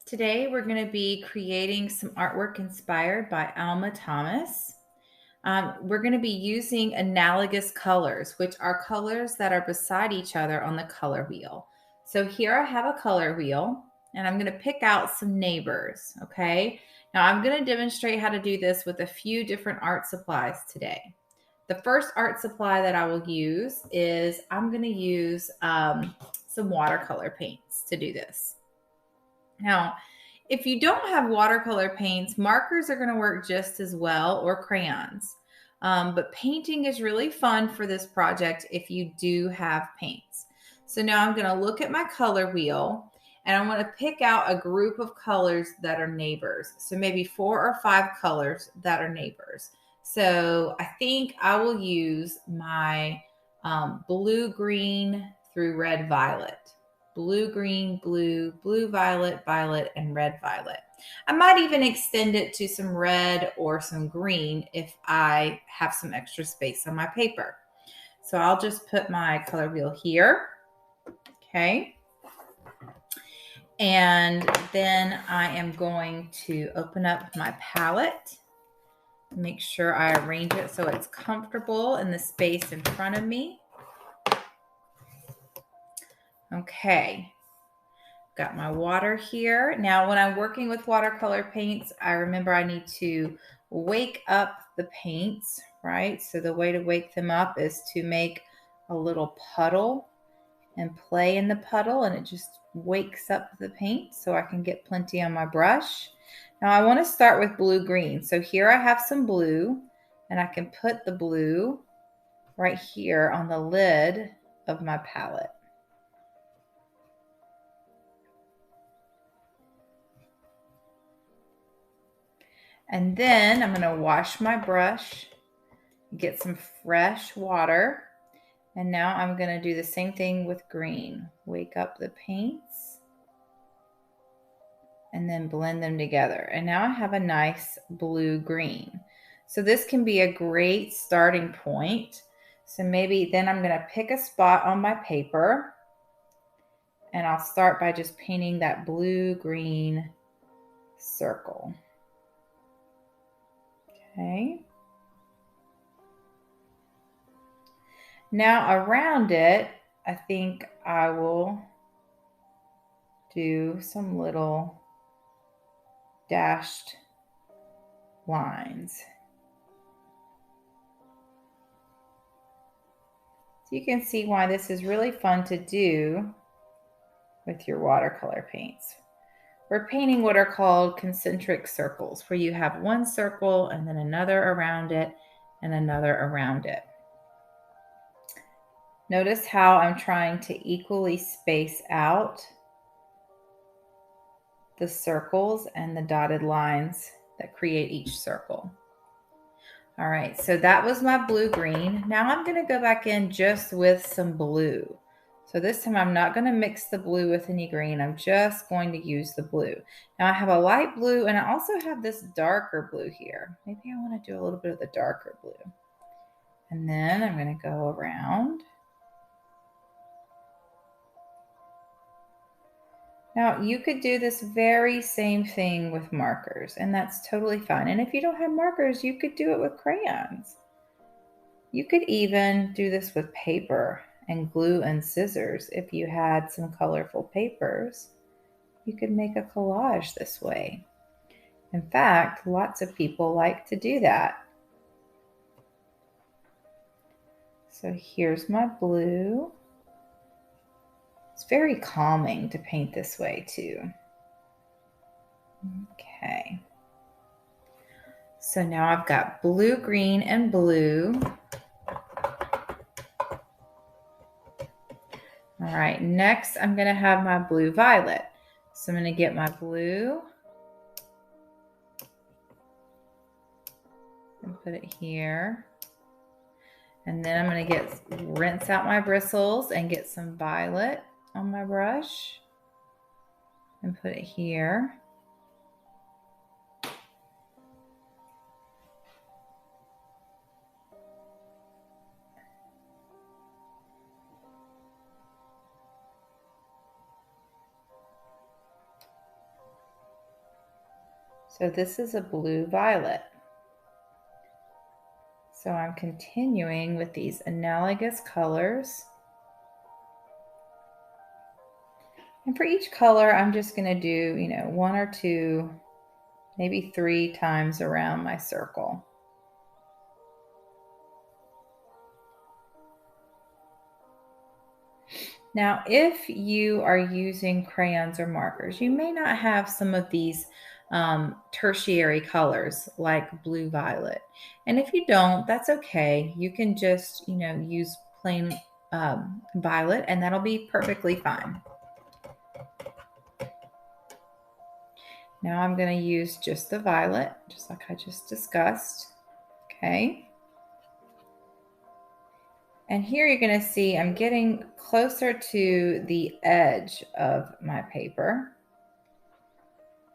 Today we're going to be creating some artwork inspired by Alma Thomas. We're going to be using analogous colors, which are colors that are beside each other on the color wheel. So here I have a color wheel and I'm going to pick out some neighbors, okay? Now I'm going to demonstrate how to do this with a few different art supplies today. The first art supply that I will use is I'm going to use some watercolor paints to do this. Now, if you don't have watercolor paints, markers are going to work just as well, or crayons. But painting is really fun for this project if you do have paints. So now I'm going to look at my color wheel and I want to pick out a group of colors that are neighbors. So maybe 4 or 5 colors that are neighbors. So I think I will use my blue, green through red, violet. Blue, green, blue, blue, violet, violet, and red, violet. I might even extend it to some red or some green if I have some extra space on my paper. So I'll just put my color wheel here. Okay. And then I am going to open up my palette. Make sure I arrange it so it's comfortable in the space in front of me. Okay. Got my water here. Now, when I'm working with watercolor paints, I remember I need to wake up the paints, right? So the way to wake them up is to make a little puddle and play in the puddle, and it just wakes up the paint so I can get plenty on my brush. Now, I want to start with blue-green. So here I have some blue, and I can put the blue right here on the lid of my palette. And then I'm going to wash my brush, get some fresh water. And now I'm going to do the same thing with green. Wake up the paints and then blend them together. And now I have a nice blue-green. So this can be a great starting point. So maybe then I'm going to pick a spot on my paper and I'll start by just painting that blue-green circle. Okay. Now around it, I think I will do some little dashed lines. So you can see why this is really fun to do with your watercolor paints. We're painting what are called concentric circles, where you have one circle and then another around it and another around it. Notice how I'm trying to equally space out the circles and the dotted lines that create each circle. All right, so that was my blue-green. Now I'm going to go back in just with some blue. So this time I'm not going to mix the blue with any green. I'm just going to use the blue. Now I have a light blue and I also have this darker blue here. Maybe I want to do a little bit of the darker blue. And then I'm going to go around. Now you could do this very same thing with markers, and that's totally fine. And if you don't have markers, you could do it with crayons. You could even do this with paper and glue and scissors. If you had some colorful papers, you could make a collage this way. In fact, lots of people like to do that. So here's my blue. It's very calming to paint this way too. Okay. So now I've got blue, green, and blue. All right, next I'm going to have my blue violet. So I'm going to get my blue and put it here. And then I'm going to rinse out my bristles and get some violet on my brush and put it here. So this is a blue violet. So I'm continuing with these analogous colors. And for each color, I'm just going to do, one or two, maybe 3 times around my circle. Now, if you are using crayons or markers, you may not have some of these tertiary colors like blue violet. And if you don't, that's okay. You can just, use plain violet and that'll be perfectly fine. Now I'm going to use just the violet, just like I just discussed. Okay. And here you're going to see I'm getting closer to the edge of my paper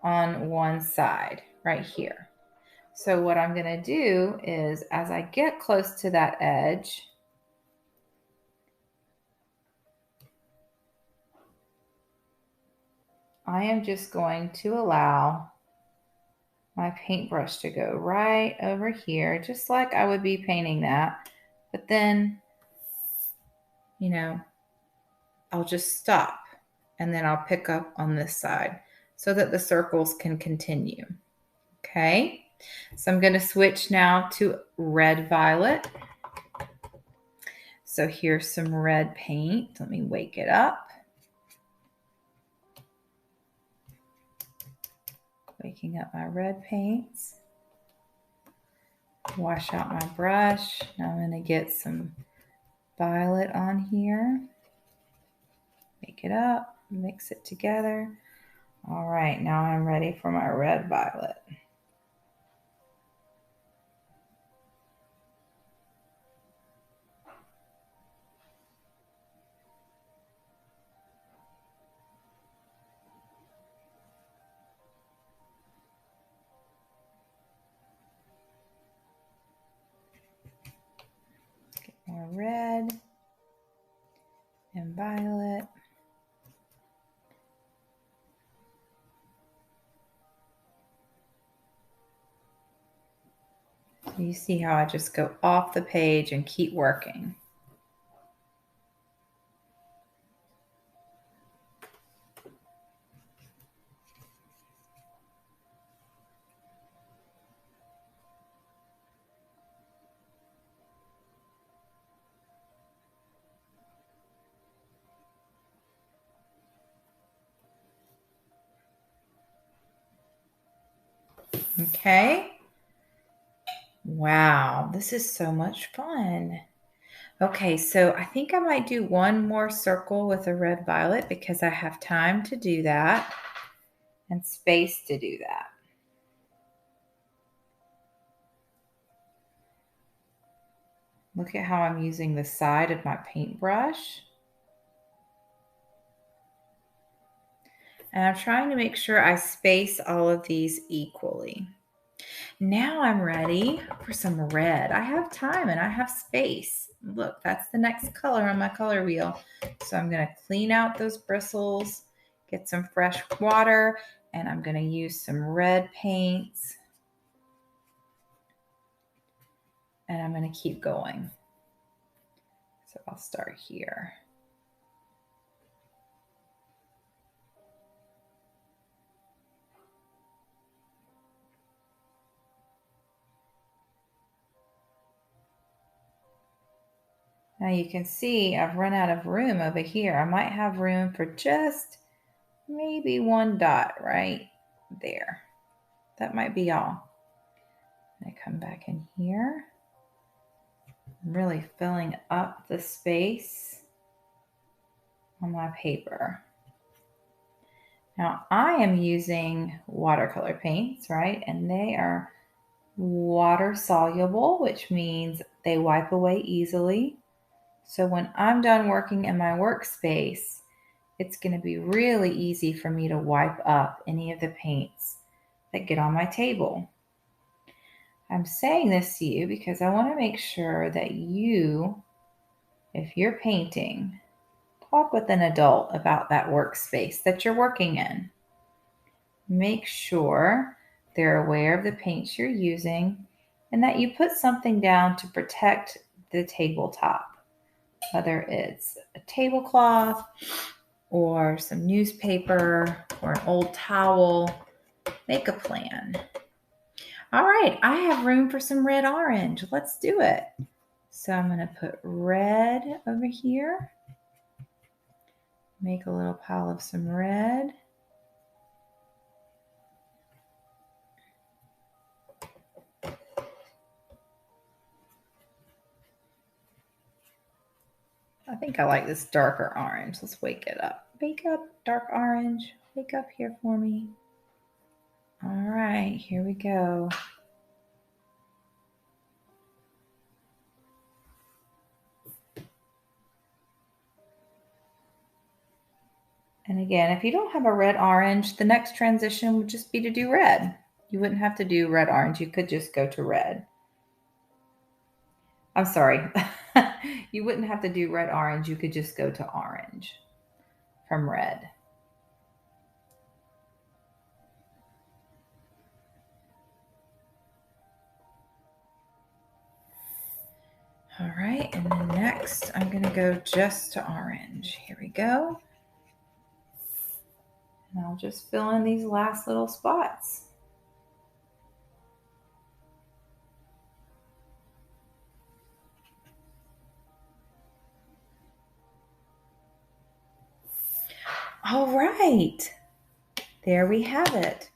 on one side right here. So what I'm going to do is as I get close to that edge, I am just going to allow my paintbrush to go right over here, just like I would be painting that. But then, I'll just stop and then I'll pick up on this side so that the circles can continue. Okay, so I'm going to switch now to red violet. So here's some red paint. Let me wake it up. Waking up my red paints. Wash out my brush. Now I'm going to get some violet on here. Make it up, mix it together. All right, now I'm ready for my red violet. Get more red and violet. You see how I just go off the page and keep working. Okay. Wow, this is so much fun. Okay, so I think I might do one more circle with a red violet because I have time to do that and space to do that. Look at how I'm using the side of my paintbrush. And I'm trying to make sure I space all of these equally. Now I'm ready for some red. I have time and I have space. Look, that's the next color on my color wheel. So I'm going to clean out those bristles, get some fresh water, and I'm going to use some red paints. And I'm going to keep going. So I'll start here. Now you can see I've run out of room over here. I might have room for just maybe one dot right there. That might be all. I come back in here. I'm really filling up the space on my paper. Now I am using watercolor paints, right? And they are water soluble, which means they wipe away easily. So when I'm done working in my workspace, it's going to be really easy for me to wipe up any of the paints that get on my table. I'm saying this to you because I want to make sure that you, if you're painting, talk with an adult about that workspace that you're working in. Make sure they're aware of the paints you're using, and that you put something down to protect the tabletop, whether it's a tablecloth or some newspaper or an old towel. Make a plan. All right, I have room for some red orange. Let's do it. So I'm going to put red over here. Make a little pile of some red. I think I like this darker orange. Let's wake it up. Wake up, dark orange. Wake up here for me. All right, here we go. And again, if you don't have a red orange, the next transition would just be to do red. You wouldn't have to do red orange. You could just go to red. I'm sorry. You wouldn't have to do red orange. You could just go to orange from red. All right, and then next I'm going to go just to orange. Here we go. And I'll just fill in these last little spots. All right, there we have it.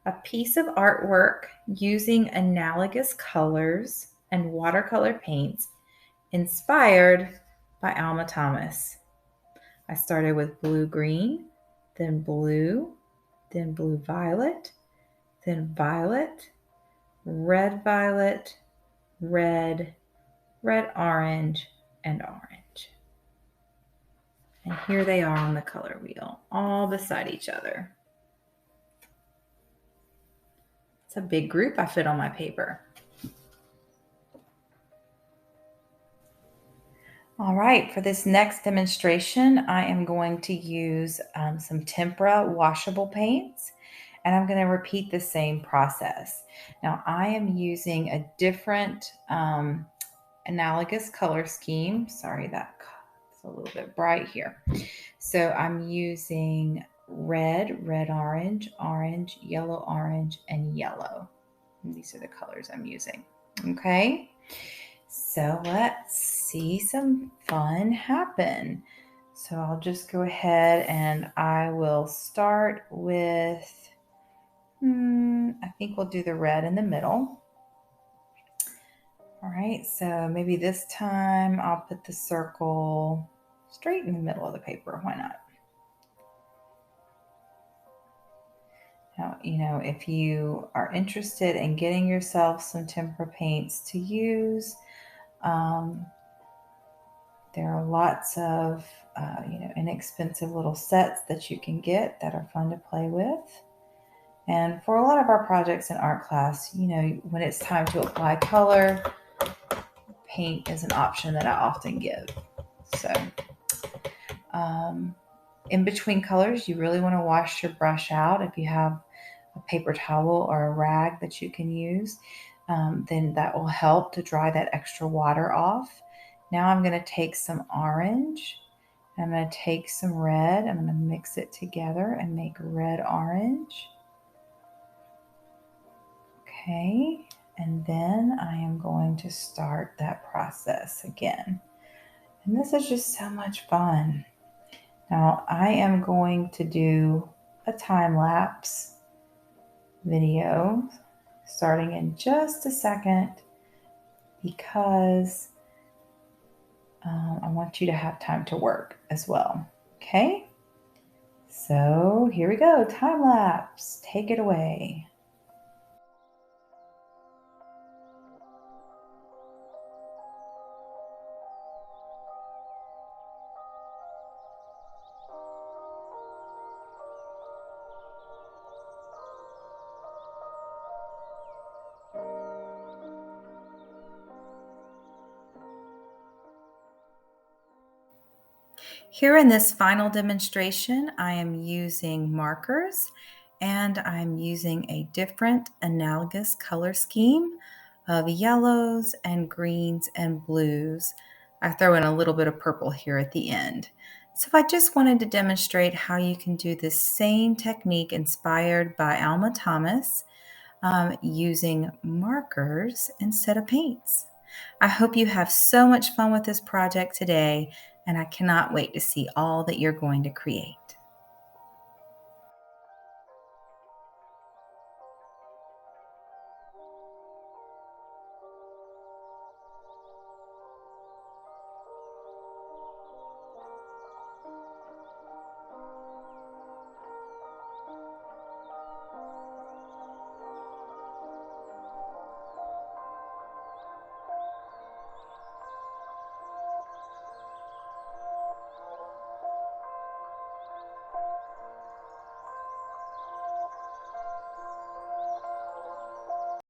A piece of artwork using analogous colors and watercolor paints inspired by Alma Thomas. I started with blue-green, then blue-violet, then violet, red-violet, red, red-orange, and orange. And here they are on the color wheel, all beside each other. It's a big group I fit on my paper. All right, for this next demonstration, I am going to use some tempera washable paints, and I'm going to repeat the same process. Now, I am using a different analogous color scheme. Sorry, that's a little bit bright here. So I'm using red, red-orange, orange, yellow-orange, and yellow. And these are the colors I'm using. Okay. So let's see some fun happen. So I'll just go ahead and I will start with, I think we'll do the red in the middle. All right, so maybe this time I'll put the circle straight in the middle of the paper. Why not? Now, if you are interested in getting yourself some tempera paints to use, there are lots of, inexpensive little sets that you can get that are fun to play with. And for a lot of our projects in art class, when it's time to apply color, paint is an option that I often give. So in between colors, you really want to wash your brush out. If you have a paper towel or a rag that you can use, then that will help to dry that extra water off. Now I'm going to take some orange. I'm going to take some red. I'm going to mix it together and make red-orange. Okay, and then I am going to start that process again. And this is just so much fun. Now I am going to do a time-lapse video starting in just a second because I want you to have time to work as well. Okay, so here we go. Time lapse. Take it away. Here in this final demonstration, I am using markers And I'm using a different analogous color scheme of yellows and greens and blues. I throw in a little bit of purple here at the end. So I just wanted to demonstrate how you can do this same technique inspired by Alma Thomas using markers instead of paints. I hope you have so much fun with this project today, and I cannot wait to see all that you're going to create.